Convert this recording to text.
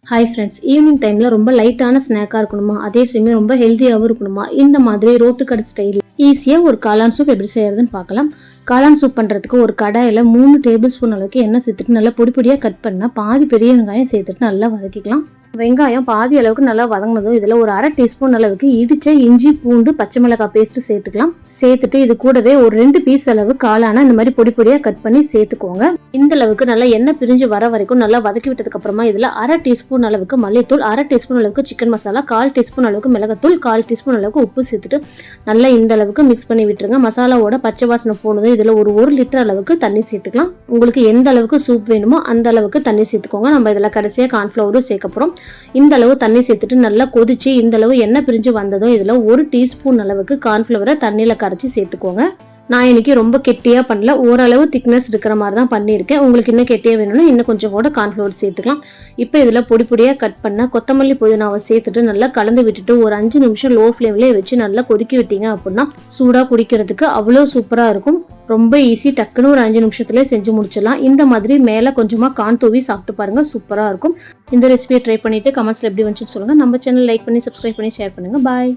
Hi friends, evening டைமில் ரொம்ப லைட்டான ஸ்நாக்காக இருக்கணுமா, அதே சமயம் ரொம்ப ஹெல்த்தியாகவும் இருக்கணுமா, இந்த மாதிரி ரோட்டு கடை ஸ்டைல் ஈஸியாக ஒரு காளான் சூப் எப்படி செய்யறதுன்னு பார்க்கலாம். காளான் சூப் பண்ணுறதுக்கு ஒரு கடாயில் 3 டேபிள் ஸ்பூன் அளவுக்கு எண்ணெய் சேர்த்துட்டு நல்லா பொடி பொடியாக கட் பண்ணால் பாதி பெரிய வெங்காயம் சேர்த்துட்டு நல்லா வதக்கிக்கலாம். வெங்காயம் பாதி அளவுக்கு நல்லா வதங்கினதும் இதில் ஒரு 1/2 டீஸ்பூன் அளவுக்கு இடிச்ச இஞ்சி பூண்டு பச்சை மிளகாய் பேஸ்ட்டு சேர்த்துக்கலாம். சேர்த்துட்டு இது கூடவே ஒரு 2 பீஸ் அளவு காளான இந்த மாதிரி பொடி பொடியாக கட் பண்ணி சேர்த்துக்கோங்க. இந்த அளவுக்கு நல்லா எண்ணெய் பிரிஞ்சு வர வரைக்கும் நல்லா வதக்கி விட்டதுக்கு அப்புறமா இதில் 1/2 டீஸ்பூன் அளவுக்கு மல்லித்தூள், 1/2 டீஸ்பூன் அளவுக்கு சிக்கன் மசாலா, 1/4 டீஸ்பூன் அளவுக்கு மிளகாத்தூள், 1/4 டீஸ்பூன் அளவுக்கு உப்பு சேர்த்துட்டு நல்லா இந்த அளவுக்கு மிக்ஸ் பண்ணி விட்டுருங்க. மசாலாவோட பச்சை வாசனை போனதும் இதில் ஒரு 1 லிட்டர் அளவுக்கு தண்ணி சேர்த்துக்கலாம். உங்களுக்கு எந்த அளவுக்கு சூப் வேணுமோ அந்த அளவுக்கு தண்ணி சேர்த்துக்கோங்க. நம்ம இதில் கடைசியாக கார்ன்ஃப்ளவரும் சேர்க்க போகிறோம். இந்த அளவு தண்ணி சேர்த்துட்டு நல்லா கொதிச்சு இந்த அளவு எண்ணெய் பிரிஞ்சு வந்ததும் இதில் 1 டீஸ்பூன் அளவுக்கு கார்ன்ஃப்ளவரை தண்ணியில் கரைச்சி சேர்த்துக்கோங்க. நான் இன்னைக்கு ரொம்ப கெட்டியாக பண்ணல, ஓரளவு திக்னஸ் இருக்கிற மாதிரி தான் பண்ணியிருக்கேன். உங்களுக்கு இன்னும் கெட்டியாக வேணும்னா இன்னும் கொஞ்சம் கூட கார்ன்ஃப்ளவர் சேர்த்துக்கலாம். இப்போ இதில் பொடி பொடியாக கட் பண்ண கொத்தமல்லி புதினாவை சேர்த்துட்டு நல்லா கலந்து விட்டுட்டு ஒரு 5 நிமிஷம் லோ ஃப்ளேம்லேயே வச்சு நல்லா கொதிக்க விட்டீங்க அப்படின்னா சூடாக குடிக்கிறதுக்கு அவ்வளோ சூப்பராக இருக்கும். ரொம்ப ஈஸி, டக்குன்னு ஒரு 5 நிமிஷத்துலேயே செஞ்சு முடிச்சிடலாம். இந்த மாதிரி மேலே கொஞ்சமாக கார்ன் தூவி சாப்பிட்டு பாருங்கள், சூப்பராக இருக்கும். இந்த ரெசிபியை ட்ரை பண்ணிவிட்டு கமெண்ட்ஸில் எப்படி வந்துச்சுன்னு சொல்லுங்கள். நம்ம சேனல் லைக் பண்ணி சப்ஸ்கிரைப் பண்ணி ஷேர் பண்ணுங்கள். பாய்.